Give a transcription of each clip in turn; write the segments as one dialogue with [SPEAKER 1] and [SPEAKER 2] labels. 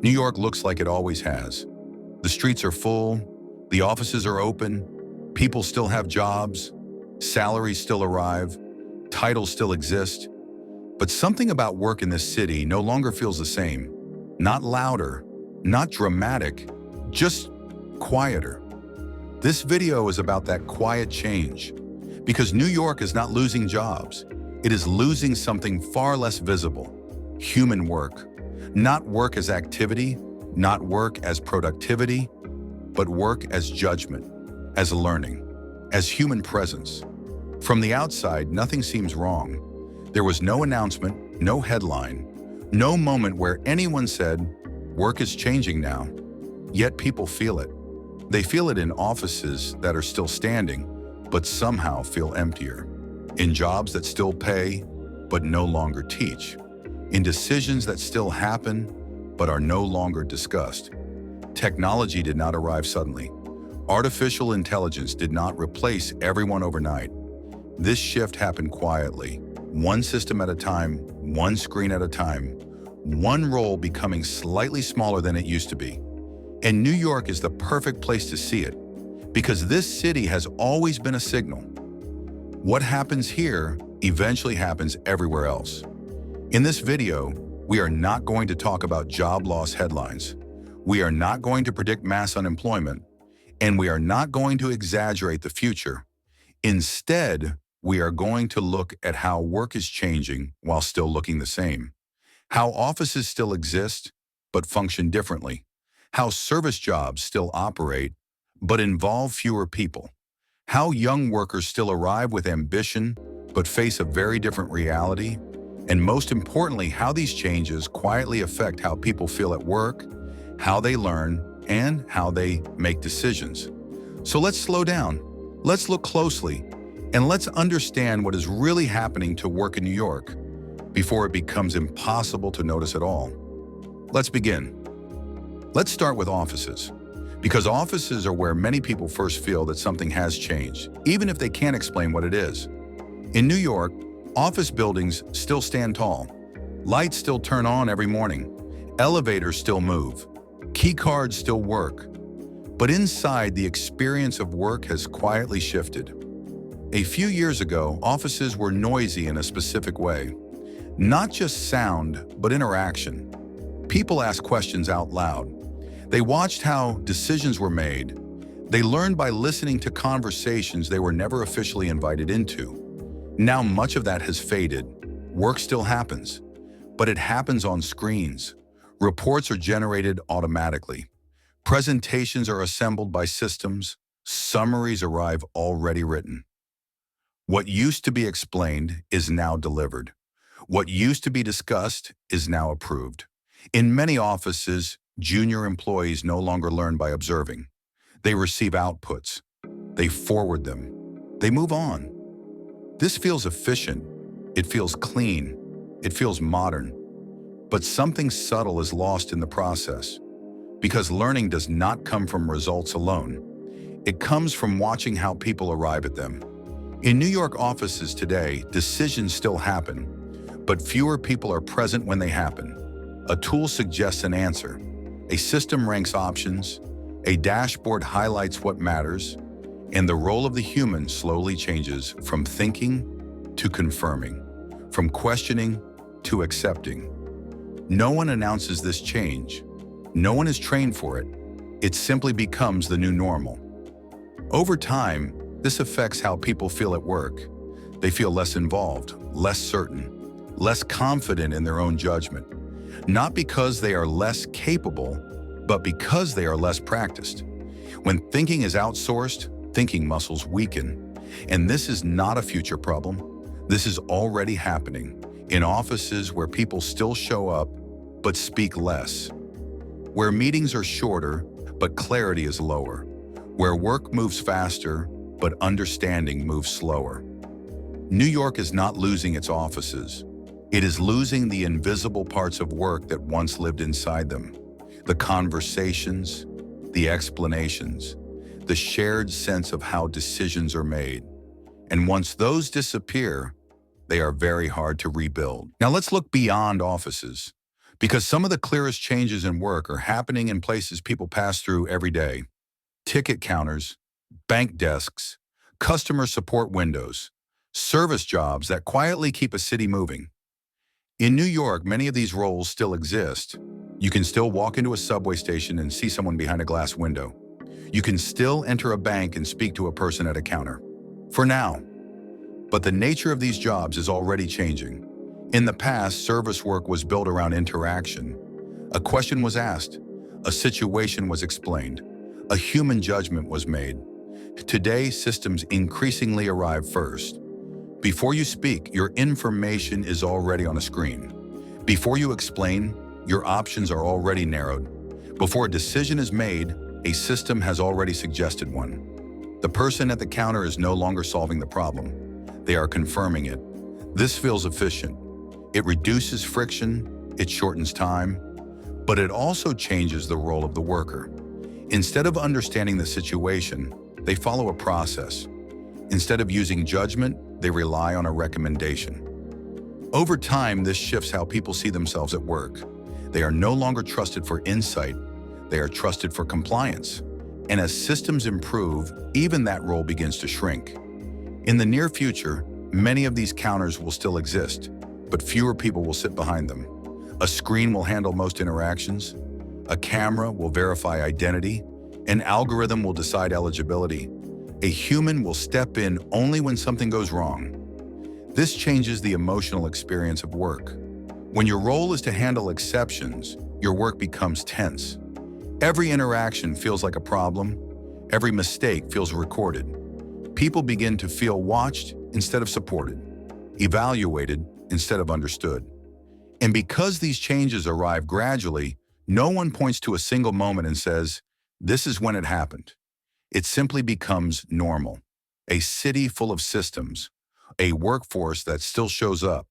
[SPEAKER 1] New York looks like it always has. The streets are full, the offices are open, people still have jobs, salaries still arrive, titles still exist. But something about work in this city no longer feels the same. Not louder, not dramatic, just quieter. This video is about that quiet change, because New York is not losing jobs. It is losing something far less visible: human work. Not work as activity, not work as productivity, but work as judgment, as learning, as human presence. From the outside, nothing seems wrong. There was no announcement, no headline, no moment where anyone said, "Work is changing now." Yet people feel it. They feel it in offices that are still standing, but somehow feel emptier. In jobs that still pay, but no longer teach. In decisions that still happen, but are no longer discussed. Technology did not arrive suddenly. Artificial intelligence did not replace everyone overnight. This shift happened quietly, one system at a time, one screen at a time, one role becoming slightly smaller than it used to be. And New York is the perfect place to see it, because this city has always been a signal. What happens here eventually happens everywhere else. In this video, we are not going to talk about job loss headlines. We are not going to predict mass unemployment, and we are not going to exaggerate the future. Instead, we are going to look at how work is changing while still looking the same. How offices still exist, but function differently. How service jobs still operate, but involve fewer people. How young workers still arrive with ambition, but face a very different reality. And most importantly, how these changes quietly affect how people feel at work, how they learn, and how they make decisions. So let's slow down, let's look closely, and let's understand what is really happening to work in New York before it becomes impossible to notice at all. Let's begin. Let's start with offices, because offices are where many people first feel that something has changed, even if they can't explain what it is. In New York, office buildings still stand tall. Lights still turn on every morning. Elevators still move. Key cards still work. But inside, the experience of work has quietly shifted. A few years ago, offices were noisy in a specific way. Not just sound, but interaction. People asked questions out loud. They watched how decisions were made. They learned by listening to conversations they were never officially invited into. Now much of that has faded. Work still happens, but it happens on screens. Reports are generated automatically. Presentations are assembled by systems. Summaries arrive already written. What used to be explained is now delivered. What used to be discussed is now approved. In many offices, junior employees no longer learn by observing. They receive outputs. They forward them. They move on. This feels efficient, it feels clean, it feels modern. But something subtle is lost in the process, because learning does not come from results alone. It comes from watching how people arrive at them. In New York offices today, decisions still happen, but fewer people are present when they happen. A tool suggests an answer. A system ranks options. A dashboard highlights what matters. And the role of the human slowly changes from thinking to confirming, from questioning to accepting. No one announces this change. No one is trained for it. It simply becomes the new normal. Over time, this affects how people feel at work. They feel less involved, less certain, less confident in their own judgment. Not because they are less capable, but because they are less practiced. When thinking is outsourced, thinking muscles weaken. And this is not a future problem. This is already happening in offices where people still show up, but speak less. Where meetings are shorter, but clarity is lower. Where work moves faster, but understanding moves slower. New York is not losing its offices. It is losing the invisible parts of work that once lived inside them. The conversations, the explanations, the shared sense of how decisions are made. And once those disappear, they are very hard to rebuild. Now let's look beyond offices, Because some of the clearest changes in work are happening in places people pass through every day. Ticket counters, bank desks, customer support windows, service jobs that quietly keep a city moving. In New York, many of these roles still exist. You can still walk into a subway station and see someone behind a glass window. You can still enter a bank and speak to a person at a counter. For now. But the nature of these jobs is already changing. In the past, service work was built around interaction. A question was asked, a situation was explained, a human judgment was made. Today, systems increasingly arrive first. Before you speak, your information is already on a screen. Before you explain, your options are already narrowed. Before a decision is made, a system has already suggested one. The person at the counter is no longer solving the problem. They are confirming it. This feels efficient. It reduces friction, it shortens time, but it also changes the role of the worker. Instead of understanding the situation, they follow a process. Instead of using judgment, they rely on a recommendation. Over time, this shifts how people see themselves at work. They are no longer trusted for insight, they are trusted for compliance. And as systems improve, even that role begins to shrink. In the near future, many of these counters will still exist, but fewer people will sit behind them. A screen will handle most interactions, a camera will verify identity, an algorithm will decide eligibility. A human will step in only when something goes wrong. This changes the emotional experience of work. When your role is to handle exceptions, your work becomes tense. Every interaction feels like a problem. Every mistake feels recorded. People begin to feel watched instead of supported, evaluated instead of understood. And because these changes arrive gradually, no one points to a single moment and says, "This is when it happened." It simply becomes normal. A city full of systems, a workforce that still shows up,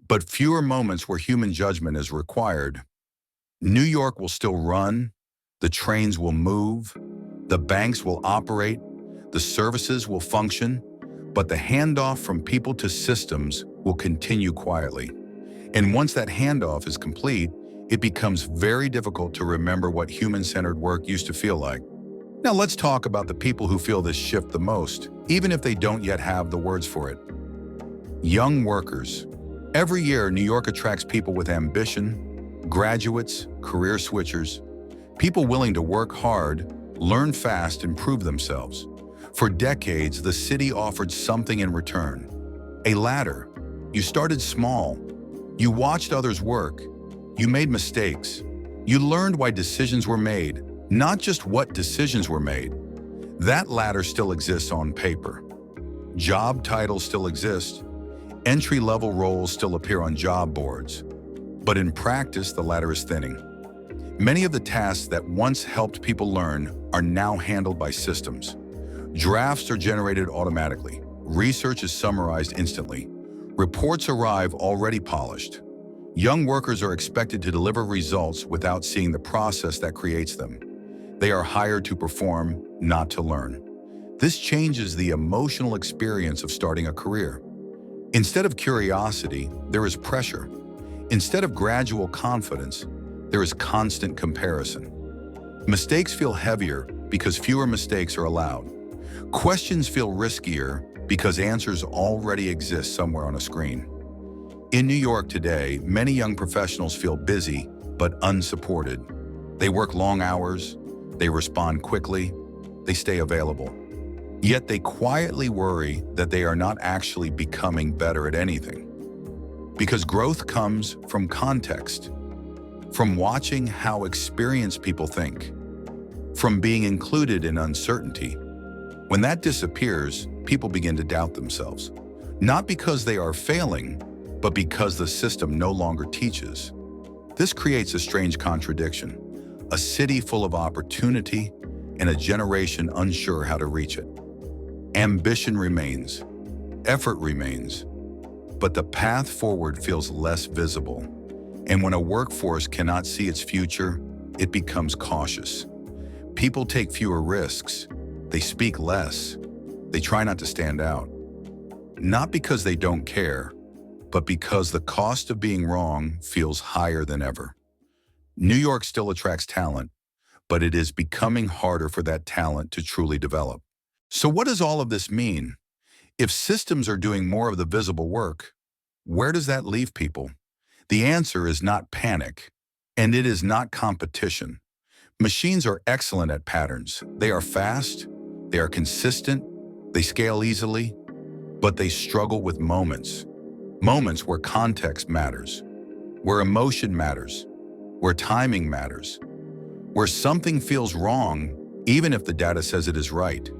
[SPEAKER 1] but fewer moments where human judgment is required. New York will still run, the trains will move, the banks will operate, the services will function, but the handoff from people to systems will continue quietly. And once that handoff is complete, it becomes very difficult to remember what human-centered work used to feel like. Now let's talk about the people who feel this shift the most, even if they don't yet have the words for it. Young workers. Every year, New York attracts people with ambition, graduates, career switchers, people willing to work hard, learn fast, and prove themselves. For decades, the city offered something in return. A ladder. You started small. You watched others work. You made mistakes. You learned why decisions were made, not just what decisions were made. That ladder still exists on paper. Job titles still exist. Entry-level roles still appear on job boards. But in practice, the ladder is thinning. Many of the tasks that once helped people learn are now handled by systems. Drafts are generated automatically. Research is summarized instantly. Reports arrive already polished. Young workers are expected to deliver results without seeing the process that creates them. They are hired to perform, not to learn. This changes the emotional experience of starting a career. Instead of curiosity, there is pressure. Instead of gradual confidence, there is constant comparison. Mistakes feel heavier because fewer mistakes are allowed. Questions feel riskier because answers already exist somewhere on a screen. In New York today, many young professionals feel busy but unsupported. They work long hours, they respond quickly, they stay available. Yet they quietly worry that they are not actually becoming better at anything. Because growth comes from context, from watching how experienced people think, from being included in uncertainty. When that disappears, people begin to doubt themselves. Not because they are failing, but because the system no longer teaches. This creates a strange contradiction, a city full of opportunity and a generation unsure how to reach it. Ambition remains, effort remains, but the path forward feels less visible. And when a workforce cannot see its future, it becomes cautious. People take fewer risks, they speak less, they try not to stand out. Not because they don't care, but because the cost of being wrong feels higher than ever. New York still attracts talent, but it is becoming harder for that talent to truly develop. So what does all of this mean? If systems are doing more of the visible work, where does that leave people? The answer is not panic, and it is not competition. Machines are excellent at patterns. They are fast, they are consistent, they scale easily, but they struggle with moments. Moments where context matters, where emotion matters, where timing matters, where something feels wrong even if the data says it is right.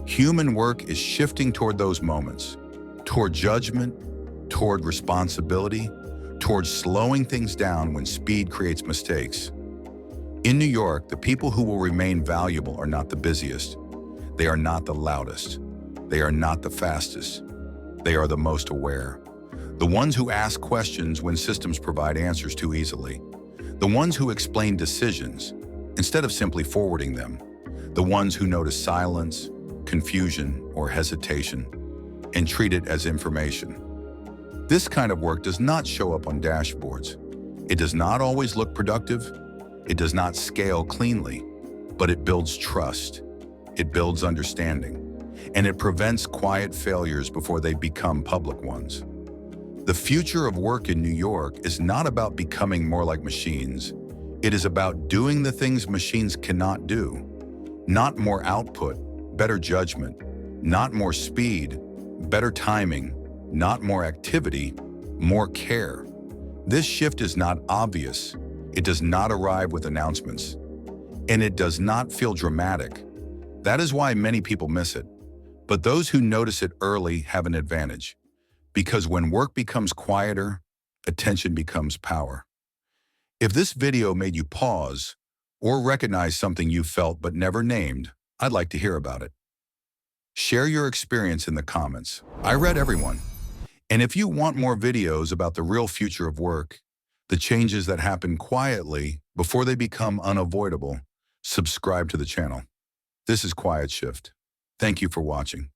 [SPEAKER 1] Human work is shifting toward those moments, toward judgment, toward responsibility, toward slowing things down when speed creates mistakes. In New York, the people who will remain valuable are not the busiest. They are not the loudest. They are not the fastest. They are the most aware. The ones who ask questions when systems provide answers too easily. The ones who explain decisions instead of simply forwarding them. The ones who notice silence, confusion, or hesitation and treat it as information. This kind of work does not show up on dashboards. It does not always look productive. It does not scale cleanly, but it builds trust. It builds understanding, and it prevents quiet failures before they become public ones. The future of work in New York is not about becoming more like machines. It is about doing the things machines cannot do. Not more output, better judgment. Not more speed, better timing. Not more activity, more care. This shift is not obvious. It does not arrive with announcements. And it does not feel dramatic. That is why many people miss it. But those who notice it early have an advantage. Because when work becomes quieter, attention becomes power. If this video made you pause or recognize something you felt but never named, I'd like to hear about it. Share your experience in the comments. I read everyone. And if you want more videos about the real future of work, the changes that happen quietly before they become unavoidable, subscribe to the channel. This is QuietShift. Thank you for watching.